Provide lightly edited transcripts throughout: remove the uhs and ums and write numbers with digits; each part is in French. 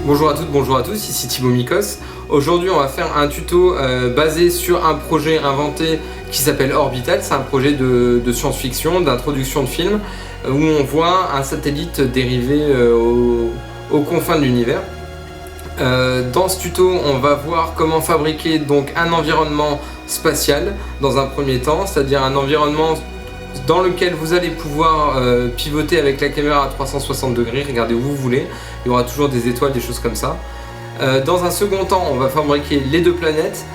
Bonjour à toutes, bonjour à tous, ici Thibaut Mikos. Aujourd'hui on va faire un tuto basé sur un projet inventé qui s'appelle Orbital. C'est un projet de science-fiction, d'introduction de film, où on voit un satellite dérivé aux confins de l'univers. Dans ce tuto on va voir comment fabriquer donc un environnement spatial dans un premier temps, c'est-à-dire un environnement dans lequel vous allez pouvoir pivoter avec la caméra à 360 degrés, regardez où vous voulez, il y aura toujours des étoiles, des choses comme ça. Dans un second temps, on va fabriquer les deux planètes,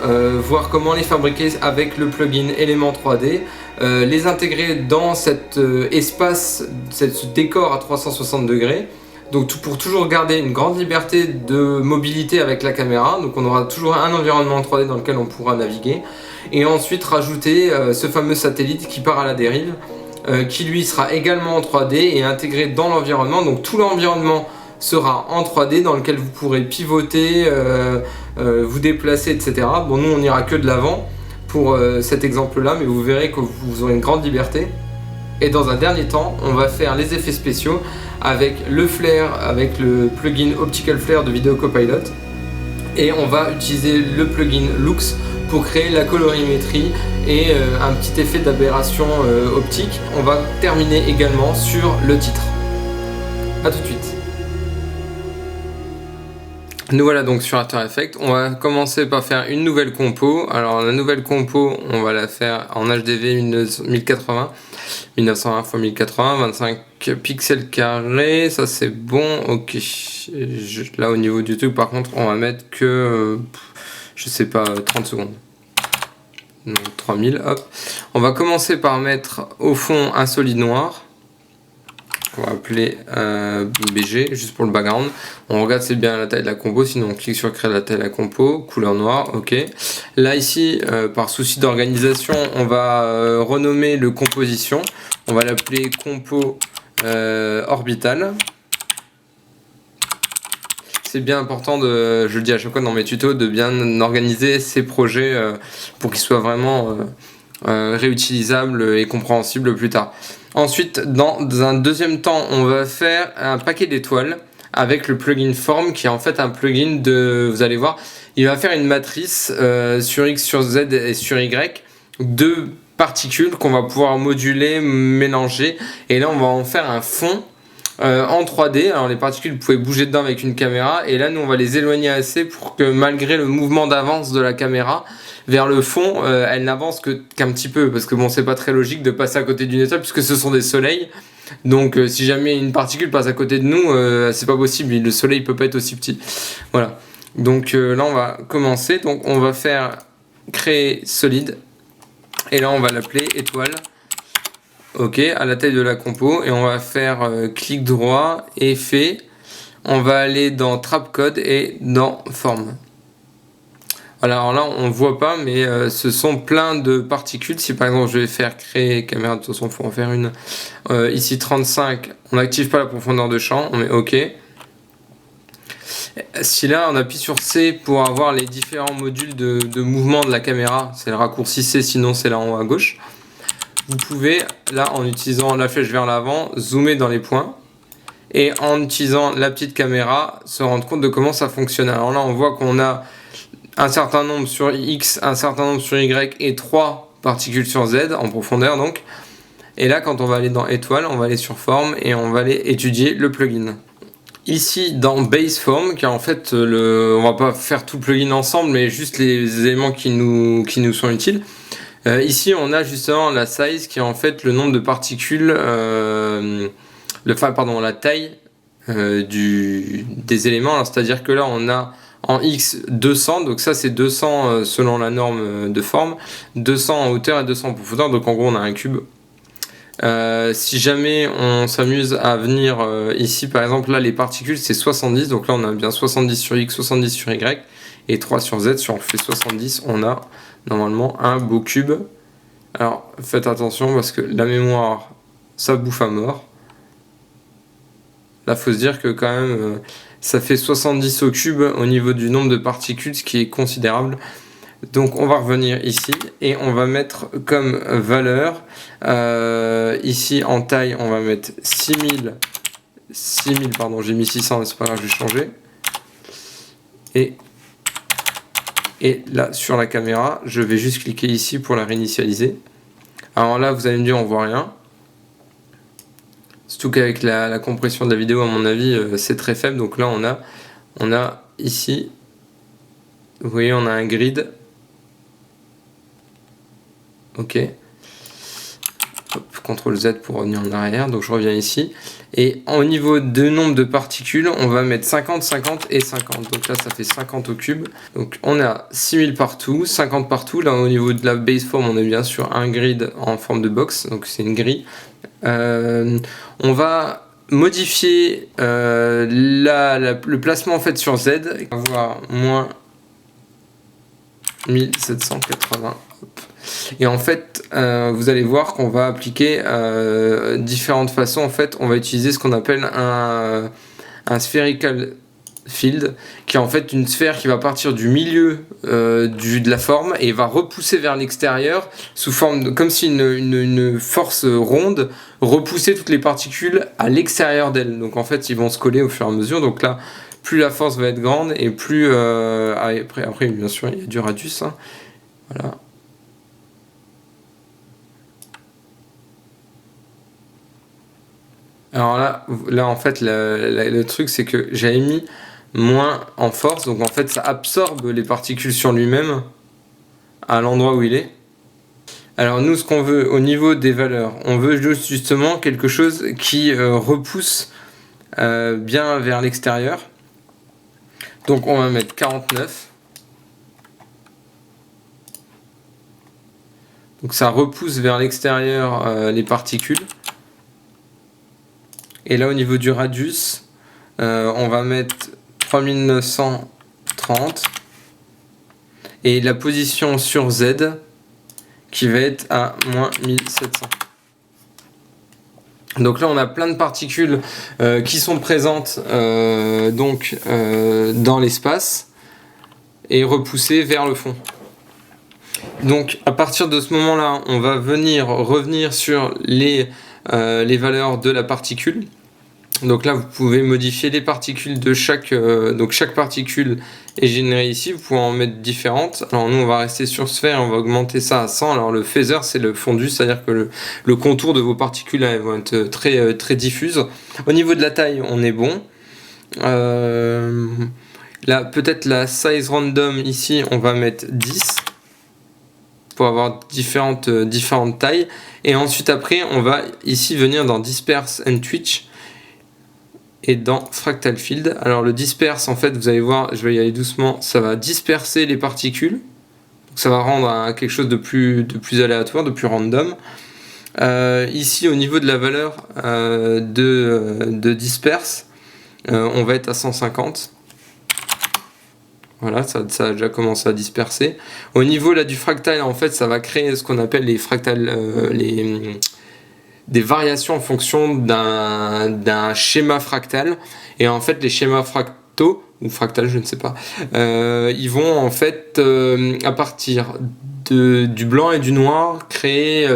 voir comment les fabriquer avec le plugin Element 3D, les intégrer dans cet espace, ce décor à 360 degrés. Donc pour toujours garder une grande liberté de mobilité avec la caméra, donc on aura toujours un environnement 3D dans lequel on pourra naviguer, et ensuite rajouter ce fameux satellite qui part à la dérive, qui lui sera également en 3D et intégré dans l'environnement. Donc tout l'environnement sera en 3D dans lequel vous pourrez pivoter, vous déplacer, etc. Bon, nous on n'ira que de l'avant pour cet exemple là, mais vous verrez que vous aurez une grande liberté. Et dans un dernier temps, on va faire les effets spéciaux avec le flare, avec le plugin Optical Flare de Video Copilot, et on va utiliser le plugin Lux pour créer la colorimétrie et un petit effet d'aberration optique. On va terminer également sur le titre. A tout de suite. Nous voilà donc sur After Effects. On va commencer par faire une nouvelle compo. Alors la nouvelle compo, on va la faire en HDV 1080, 1920 x 1080, 25 pixels carrés. Ça c'est bon, ok. Là au niveau du truc, par contre, on va mettre que, je sais pas, 30 secondes. Donc 3000, hop. On va commencer par mettre au fond un solide noir. On va appeler BG, juste pour le background. On regarde c'est bien la taille de la compo, sinon on clique sur créer la taille de la compo, couleur noire, ok. Là ici, par souci d'organisation, on va renommer le composition. On va l'appeler compo orbital. C'est bien important, je le dis à chaque fois dans mes tutos, de bien organiser ces projets pour qu'ils soient vraiment réutilisables et compréhensibles plus tard. Ensuite, dans un deuxième temps, on va faire un paquet d'étoiles avec le plugin Form, qui est en fait un plugin de, vous allez voir, il va faire une matrice sur X, sur Z et sur Y, de particules qu'on va pouvoir moduler, mélanger, et là on va en faire un fond en 3D. Alors les particules, vous pouvez bouger dedans avec une caméra, et là nous on va les éloigner assez pour que malgré le mouvement d'avance de la caméra vers le fond, elle n'avance qu'un petit peu, parce que bon, c'est pas très logique de passer à côté d'une étoile puisque ce sont des soleils. Donc si jamais une particule passe à côté de nous, c'est pas possible, le soleil peut pas être aussi petit. Voilà. Donc là on va commencer, donc on va faire créer solide, et là on va l'appeler étoile. Ok, à la taille de la compo, et on va faire clic droit, effet. On va aller dans trap code et dans forme. Voilà, alors là on voit pas, mais ce sont plein de particules. Si par exemple je vais faire créer caméra, de toute façon il faut en faire une, ici 35, on n'active pas la profondeur de champ, on met ok. Si là on appuie sur C pour avoir les différents modules de mouvement de la caméra, c'est le raccourci C, sinon c'est là en haut à gauche. Vous pouvez, là en utilisant la flèche vers l'avant, zoomer dans les points, et en utilisant la petite caméra, se rendre compte de comment ça fonctionne. Alors là on voit qu'on a un certain nombre sur X, un certain nombre sur Y et 3 particules sur Z en profondeur donc. Et là quand on va aller dans étoile, on va aller sur forme et on va aller étudier le plugin. Ici dans base form, car en fait on va pas faire tout le plugin ensemble, mais juste les éléments qui nous sont utiles. Ici on a justement la size qui est en fait le nombre de particules, la taille des éléments. C'est-à-dire que là on a en X 200, donc ça c'est 200 selon la norme de forme, 200 en hauteur et 200 en profondeur, donc en gros on a un cube. Si jamais on s'amuse à venir ici par exemple, là les particules c'est 70, donc là on a bien 70 sur X, 70 sur Y et 3 sur Z. Si on fait 70, on a normalement un beau cube. Alors faites attention parce que la mémoire ça bouffe à mort. Là faut se dire que quand même ça fait 70 au cube au niveau du nombre de particules, ce qui est considérable. Donc on va revenir ici et on va mettre comme valeur ici en taille on va mettre 6000 pardon, j'ai mis 600 mais c'est pas grave, je vais changer. Et là sur la caméra, je vais juste cliquer ici pour la réinitialiser. Alors là vous allez me dire on voit rien. Surtout qu'avec la compression de la vidéo à mon avis c'est très faible. Donc là on a ici, vous voyez on a un grid. Ok. CTRL Z pour revenir en arrière, donc je reviens ici. Et au niveau de nombre de particules, on va mettre 50, 50 et 50. Donc là, ça fait 50 au cube. Donc on a 6000 partout, 50 partout. Là, au niveau de la base form, on est bien sur un grid en forme de box. Donc c'est une grille. On va modifier le placement en fait sur Z. On va voir moins 1780. Hop. Et en fait, vous allez voir qu'on va appliquer différentes façons. En fait, on va utiliser ce qu'on appelle un spherical field, qui est en fait une sphère qui va partir du milieu de la forme et va repousser vers l'extérieur sous forme comme si une force ronde repoussait toutes les particules à l'extérieur d'elle. Donc en fait, ils vont se coller au fur et à mesure. Donc là, plus la force va être grande et plus après bien sûr, il y a du radius. Hein. Voilà. Alors là en fait le truc c'est que j'avais mis moins en force, donc en fait ça absorbe les particules sur lui-même à l'endroit où il est. Alors nous ce qu'on veut au niveau des valeurs, on veut justement quelque chose qui repousse bien vers l'extérieur. Donc on va mettre 49. Donc ça repousse vers l'extérieur les particules. Et là au niveau du radius, on va mettre 3930. Et la position sur Z qui va être à moins 1700. Donc là on a plein de particules qui sont présentes dans l'espace et repoussées vers le fond. Donc à partir de ce moment là on va revenir sur les valeurs de la particule. Donc là vous pouvez modifier les particules de chaque particule est générée ici, vous pouvez en mettre différentes. Alors nous on va rester sur sphère, on va augmenter ça à 100. Alors le phasor c'est le fondu, c'est à dire que le contour de vos particules elles vont être très diffuses. Au niveau de la taille on est bon. Là peut-être la size random ici on va mettre 10 pour avoir différentes tailles. Et ensuite après on va ici venir dans disperse and twitch et dans fractal field. Alors le disperse en fait vous allez voir, je vais y aller doucement, ça va disperser les particules. Donc, ça va rendre quelque chose de plus aléatoire, de plus random. Ici au niveau de la valeur de disperse, on va être à 150. Voilà, ça a déjà commencé à disperser. Au niveau là du fractal, en fait, ça va créer ce qu'on appelle les fractales, des variations en fonction d'un schéma fractal. Et en fait, les schémas fractaux ou fractales, je ne sais pas, ils vont en fait à partir du blanc et du noir créer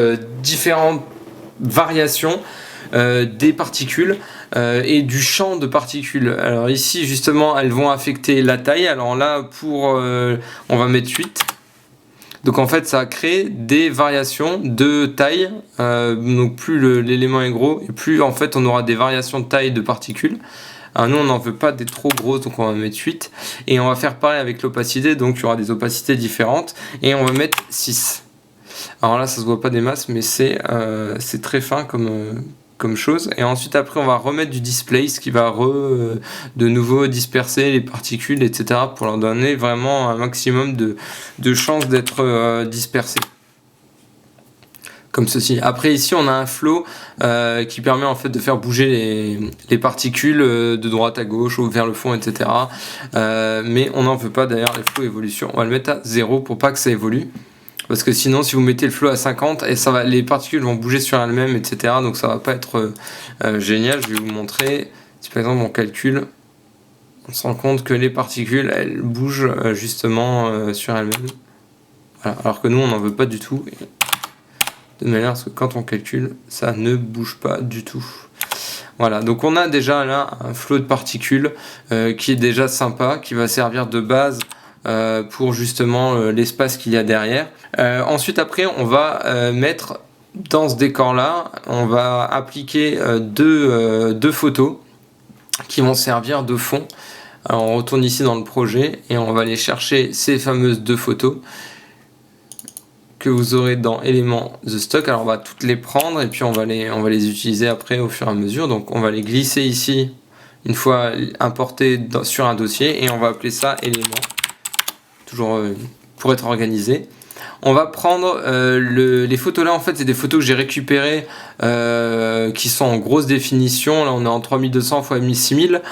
différentes variations des particules et du champ de particules. Alors ici justement elles vont affecter la taille. Alors là on va mettre 8. Donc en fait ça crée des variations de taille. Donc plus l'élément est gros et plus en fait on aura des variations de taille de particules. Alors nous on n'en veut pas des trop grosses, donc on va mettre 8. Et on va faire pareil avec l'opacité, donc il y aura des opacités différentes. Et on va mettre 6. Alors là ça se voit pas des masses, mais c'est très fin comme chose. Et ensuite après on va remettre du display, ce qui va de nouveau disperser les particules, etc. pour leur donner vraiment un maximum de chances d'être dispersées. Comme ceci. Après ici on a un flow qui permet en fait de faire bouger les particules de droite à gauche ou vers le fond, etc. Mais on n'en veut pas d'ailleurs les flows évolution. On va le mettre à 0 pour pas que ça évolue. Parce que sinon si vous mettez le flow à 50 et les particules vont bouger sur elles-mêmes, etc. Donc ça va pas être génial. Je vais vous montrer. Si par exemple on calcule, on se rend compte que les particules elles bougent justement sur elles-mêmes. Voilà. Alors que nous on n'en veut pas du tout. De manière à ce que quand on calcule, ça ne bouge pas du tout. Voilà, donc on a déjà là un flot de particules qui est déjà sympa, qui va servir de base pour justement l'espace qu'il y a derrière. Ensuite après on va mettre dans ce décor là, on va appliquer deux photos qui vont servir de fond. Alors on retourne ici dans le projet et on va aller chercher ces fameuses deux photos que vous aurez dans éléments The Stock. Alors on va toutes les prendre et puis on va les utiliser après au fur et à mesure. Donc on va les glisser ici une fois importés sur un dossier et on va appeler ça élément, toujours pour être organisé. On va prendre les photos là, en fait c'est des photos que j'ai récupérées qui sont en grosse définition. Là on est en 3200 x 106000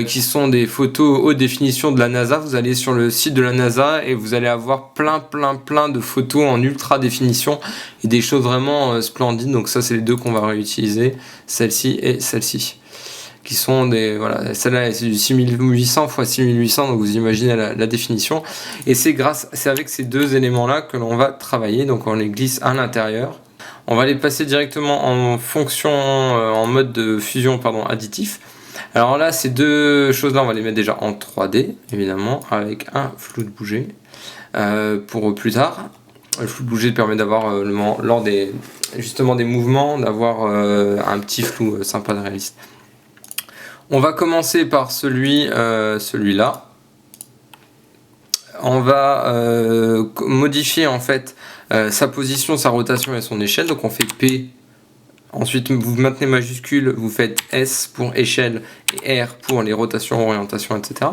qui sont des photos haute définition de la NASA. Vous allez sur le site de la NASA et vous allez avoir plein de photos en ultra définition et des choses vraiment splendides. Donc ça c'est les deux qu'on va réutiliser, celle-ci et celle-ci, qui sont des, voilà, celle-là c'est du 6800 x 6800, donc vous imaginez la définition, et c'est avec ces deux éléments là que l'on va travailler. Donc on les glisse à l'intérieur, on va les passer directement en fonction en mode de fusion additif. Alors là ces deux choses là on va les mettre déjà en 3D évidemment avec un flou de bouger pour plus tard. Le flou de bouger permet d'avoir lors des mouvements d'avoir un petit flou sympa de réaliste. On va commencer par celui-là. On va modifier en fait sa position, sa rotation et son échelle. Donc on fait P. Ensuite vous maintenez majuscule, vous faites S pour échelle et R pour les rotations, orientations, etc.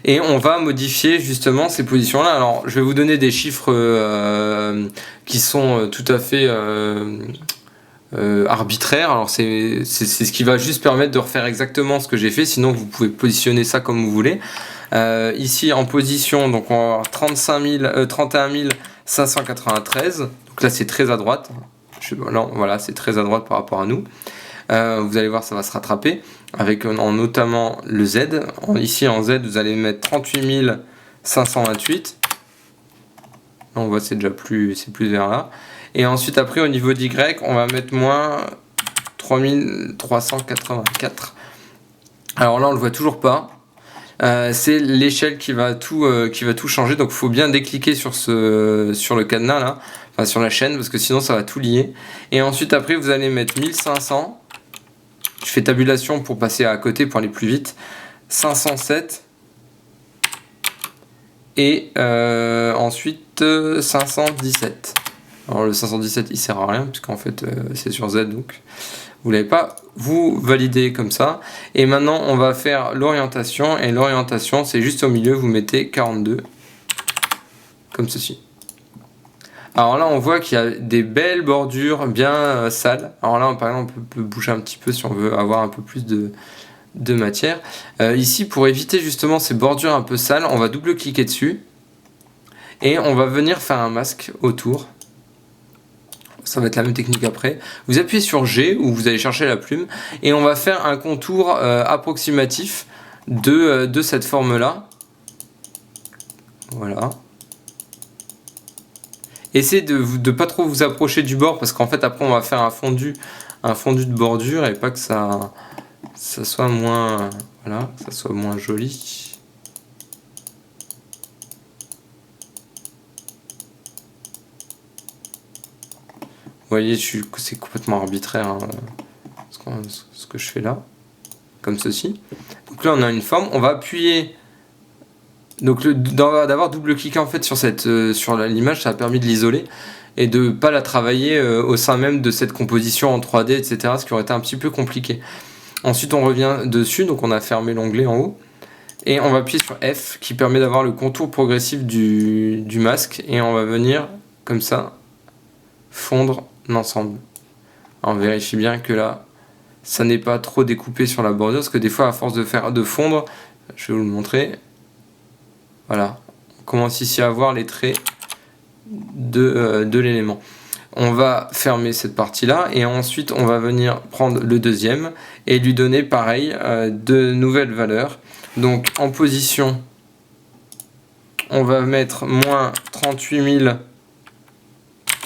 Et on va modifier justement ces positions-là. Alors je vais vous donner des chiffres qui sont tout à fait arbitraire. Alors c'est ce qui va juste permettre de refaire exactement ce que j'ai fait, sinon vous pouvez positionner ça comme vous voulez. Ici en position, donc on va avoir 31 593, donc là c'est très à droite. Voilà, c'est très à droite par rapport à nous. Vous allez voir, ça va se rattraper avec notamment le Z. Ici en Z vous allez mettre 38 528. On voit c'est déjà plus vers là. Et ensuite après au niveau d'Y on va mettre moins 3384. Alors là on le voit toujours pas. C'est l'échelle qui va tout changer. Donc il faut bien décliquer sur le cadenas là, enfin sur la chaîne, parce que sinon ça va tout lier. Et ensuite après vous allez mettre 1500. Je fais tabulation pour passer à côté pour aller plus vite. 507. Et ensuite 517. Alors le 517 il sert à rien puisqu'en fait c'est sur Z, donc vous l'avez pas, vous validez comme ça. Et maintenant on va faire l'orientation, et l'orientation c'est juste au milieu, vous mettez 42 comme ceci. Alors là on voit qu'il y a des belles bordures bien sales. Alors là par exemple on peut bouger un petit peu si on veut avoir un peu plus de matière. Ici pour éviter justement ces bordures un peu sales, on va double cliquer dessus et on va venir faire un masque autour. Ça va être la même technique après. Vous appuyez sur G ou vous allez chercher la plume et on va faire un contour approximatif de cette forme là. Voilà. Essayez de pas trop vous approcher du bord, parce qu'en fait après on va faire un fondu de bordure et pas que ça soit moins, voilà, ça soit moins joli. Vous voyez, c'est complètement arbitraire hein, ce que je fais là, comme ceci. Donc là on a une forme, on va appuyer, donc d'avoir double-cliqué en fait sur l'image, ça a permis de l'isoler et de ne pas la travailler au sein même de cette composition en 3D, etc. Ce qui aurait été un petit peu compliqué. Ensuite on revient dessus, donc on a fermé l'onglet en haut. Et on va appuyer sur F qui permet d'avoir le contour progressif du masque. Et on va venir comme ça fondre l'ensemble. On vérifie bien que là ça n'est pas trop découpé sur la bordure, parce que des fois à force de fondre, je vais vous le montrer, voilà, on commence ici à voir les traits de l'élément. On va fermer cette partie là et ensuite on va venir prendre le deuxième et lui donner pareil de nouvelles valeurs. Donc en position on va mettre moins 38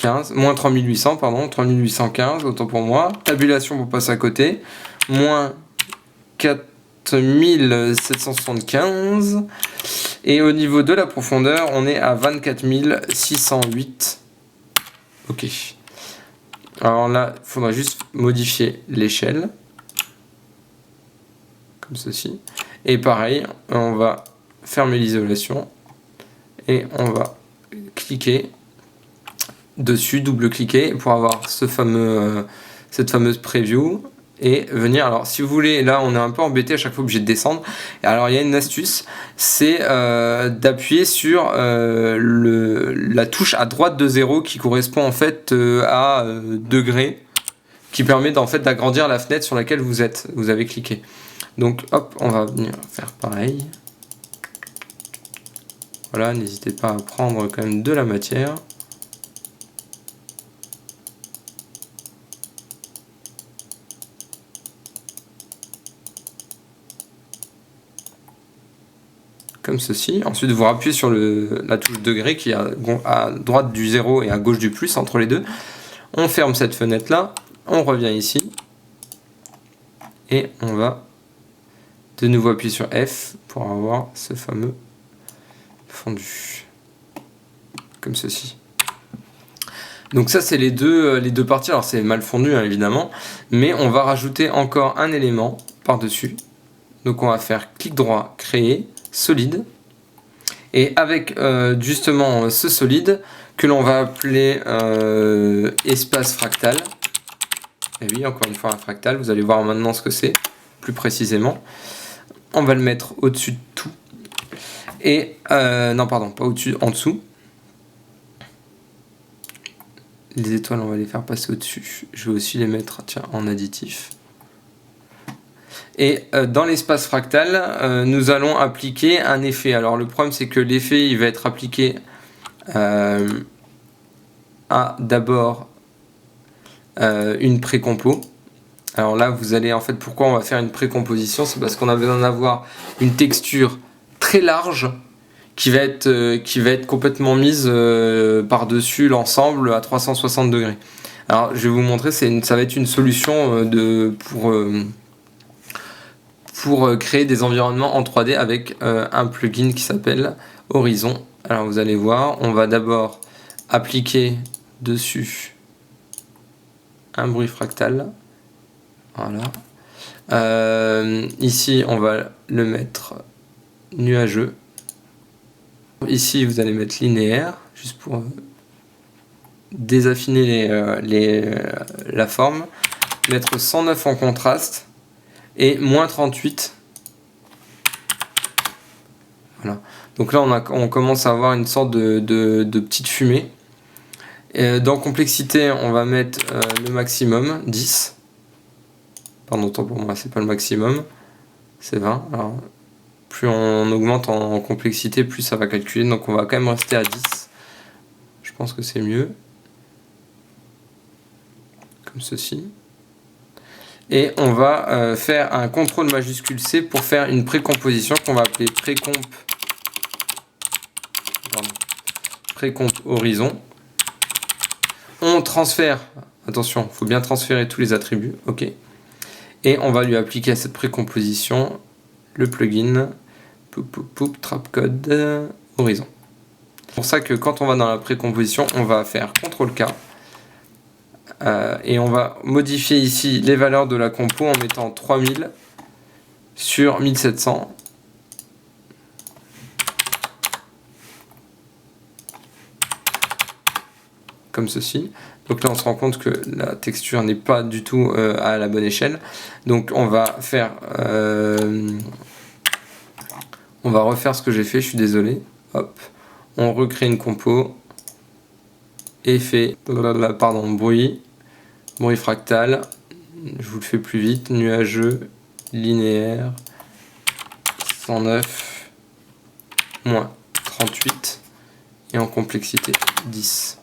815, moins 3800 pardon, 3815 autant pour moi. Tabulation pour passer à côté. moins 4775. Et au niveau de la profondeur, on est à 24 608. Ok. Alors là, il faudra juste modifier l'échelle. Comme ceci. Et pareil, on va fermer l'isolation. Et on va cliquer dessus, double-cliquer pour avoir cette fameuse preview. Et venir, alors si vous voulez, là on est un peu embêté à chaque fois obligé de descendre. Et alors il y a une astuce, c'est d'appuyer sur la touche à droite de 0 qui correspond en fait à degré, qui permet en fait d'agrandir la fenêtre sur laquelle vous avez cliqué. Donc hop, on va venir faire pareil. Voilà, n'hésitez pas à prendre quand même de la matière. Comme ceci. Ensuite, vous appuyez sur la touche degré qui est à droite du 0 et à gauche du plus, entre les deux. On ferme cette fenêtre-là, on revient ici, et on va de nouveau appuyer sur F pour avoir ce fameux fondu. Comme ceci. Donc ça, c'est les deux parties. Alors c'est mal fondu, hein, évidemment, mais on va rajouter encore un élément par-dessus. Donc on va faire clic droit, créer, solide, et avec justement ce solide que l'on va appeler espace fractal. Et oui, encore une fois un fractal, vous allez voir maintenant ce que c'est plus précisément. On va le mettre au-dessus de tout, et non pardon, pas au-dessus, en dessous. Les étoiles, on va les faire passer au-dessus. Je vais aussi les mettre, tiens, en additif. Et dans l'espace fractal, nous allons appliquer un effet. Alors le problème, c'est que l'effet, il va être appliqué à d'abord une précompo. Alors là, vous allez, en fait, pourquoi on va faire une précomposition? C'est parce qu'on a besoin d'avoir une texture très large qui va être complètement mise par-dessus l'ensemble à 360 degrés. Alors je vais vous montrer, ça va être une solution pour créer des environnements en 3D avec un plugin qui s'appelle Horizon. Alors vous allez voir, on va d'abord appliquer dessus un bruit fractal. Voilà. Ici, on va le mettre nuageux. Ici, vous allez mettre linéaire, juste pour désaffiner la forme. Mettre 109 en contraste. Et moins 38. Voilà. Donc là, on commence à avoir une sorte de petite fumée. Et dans complexité, on va mettre le maximum, 10. Pardon, autant pour moi, c'est pas le maximum. C'est 20. Alors, plus on augmente en complexité, plus ça va calculer. Donc on va quand même rester à 10. Je pense que c'est mieux. Comme ceci. Et on va faire un CTRL majuscule C pour faire une précomposition qu'on va appeler précomp horizon. On transfère, attention, il faut bien transférer tous les attributs, ok. Et on va lui appliquer à cette précomposition le plugin Trapcode Horizon. C'est pour ça que quand on va dans la précomposition, on va faire CTRL-K. Et on va modifier ici les valeurs de la compo en mettant 3000 sur 1700. Comme ceci. Donc là on se rend compte que la texture n'est pas du tout à la bonne échelle. Donc on va faire on va refaire ce que j'ai fait, je suis désolé. Hop. On recrée une compo. Effet, pardon, bruit fractal, je vous le fais plus vite, nuageux, linéaire, 109, moins 38, et en complexité 10.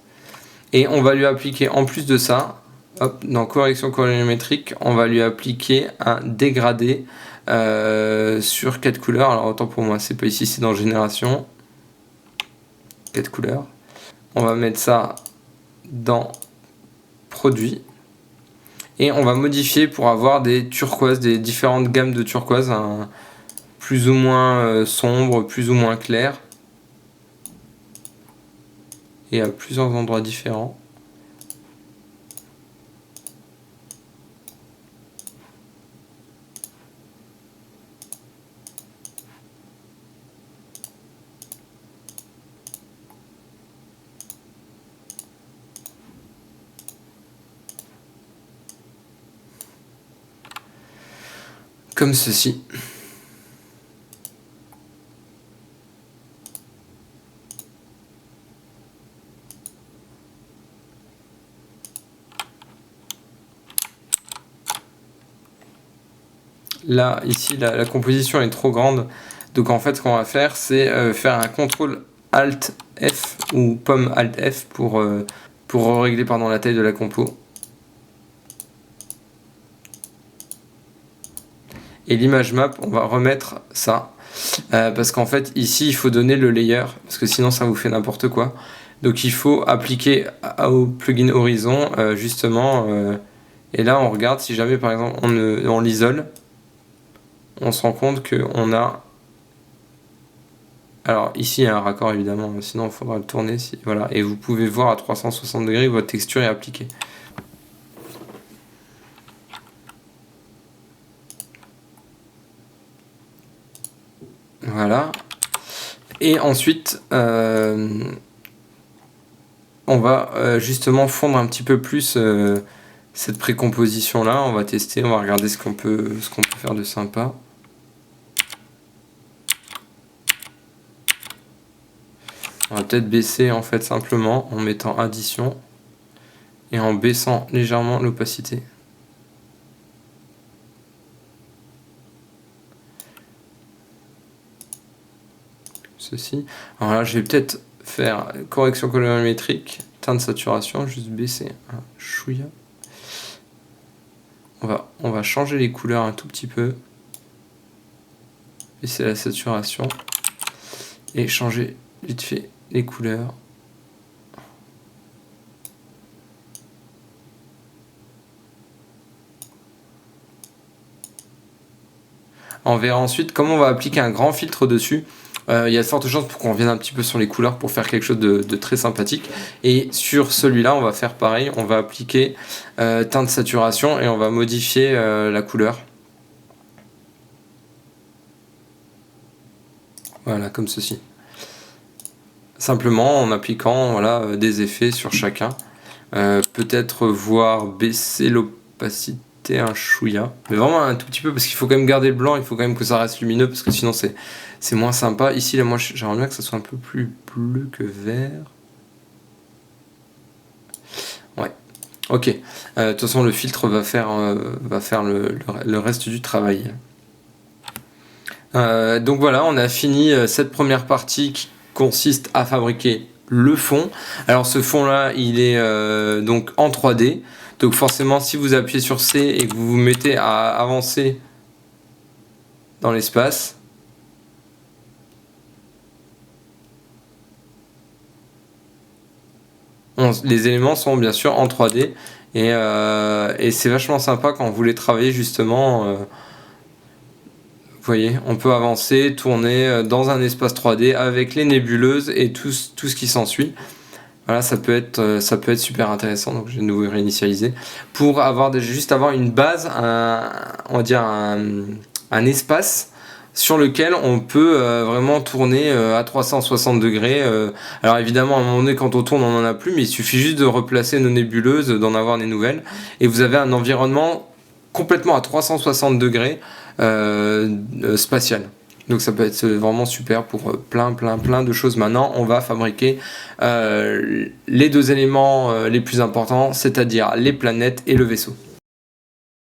Et on va lui appliquer en plus de ça, hop, dans correction colorimétrique, on va lui appliquer un dégradé sur 4 couleurs. Alors autant pour moi, c'est pas ici, c'est dans génération, 4 couleurs. On va mettre ça dans produit. Et on va modifier pour avoir des turquoises, des différentes gammes de turquoise, plus ou moins sombres, plus ou moins clairs. Et à plusieurs endroits différents. Comme ceci. Là, ici, la composition est trop grande. Donc en fait, ce qu'on va faire, c'est faire un CTRL ALT F ou pomme ALT F pour régler la taille de la compo. Et l'image map, on va remettre ça. Parce qu'en fait, ici, il faut donner le layer. Parce que sinon, ça vous fait n'importe quoi. Donc il faut appliquer au plugin Horizon, justement. Et là, on regarde si jamais, par exemple, on l'isole. On se rend compte qu'on a... Alors ici, il y a un raccord, évidemment. Sinon, il faudra le tourner. Voilà. Et vous pouvez voir à 360 degrés que votre texture est appliquée. Voilà. Et ensuite, on va justement fondre un petit peu plus cette précomposition là. On va tester, on va regarder ce qu'on peut faire de sympa. On va peut-être baisser en fait simplement en mettant addition et en baissant légèrement l'opacité. Ceci. Alors là, je vais peut-être faire correction colorimétrique, teinte de saturation, juste baisser un chouïa. On va changer les couleurs un tout petit peu. Baisser la saturation. Et changer vite fait les couleurs. On verra ensuite comment on va appliquer un grand filtre dessus. Il y a de fortes chances pour qu'on revienne un petit peu sur les couleurs pour faire quelque chose de très sympathique. Et sur celui-là, on va faire pareil. On va appliquer teinte de saturation et on va modifier la couleur. Voilà, comme ceci. Simplement en appliquant voilà, des effets sur chacun. Peut-être voir baisser l'opacité un chouïa. Mais vraiment un tout petit peu parce qu'il faut quand même garder le blanc. Il faut quand même que ça reste lumineux parce que sinon c'est moins sympa. Ici, là, moi, j'aimerais bien que ça soit un peu plus bleu que vert. Ouais. Ok. De toute façon, le filtre va faire le reste du travail. Donc voilà, on a fini cette première partie qui consiste à fabriquer le fond. Alors ce fond là, il est donc en 3D. Donc forcément, si vous appuyez sur C et que vous vous mettez à avancer dans l'espace, les éléments sont bien sûr en 3D et c'est vachement sympa quand vous voulez travailler justement. Vous voyez, on peut avancer, tourner dans un espace 3D avec les nébuleuses et tout ce qui s'ensuit. Voilà, ça peut être super intéressant. Donc je vais de nouveau réinitialiser pour juste avoir une base, on va dire un espace sur lequel on peut vraiment tourner à 360 degrés. Alors évidemment, à un moment donné, quand on tourne, on n'en a plus, mais il suffit juste de replacer nos nébuleuses, d'en avoir des nouvelles, et vous avez un environnement complètement à 360 degrés spatial. Donc ça peut être vraiment super pour plein de choses. Maintenant, on va fabriquer les deux éléments les plus importants, c'est-à-dire les planètes et le vaisseau.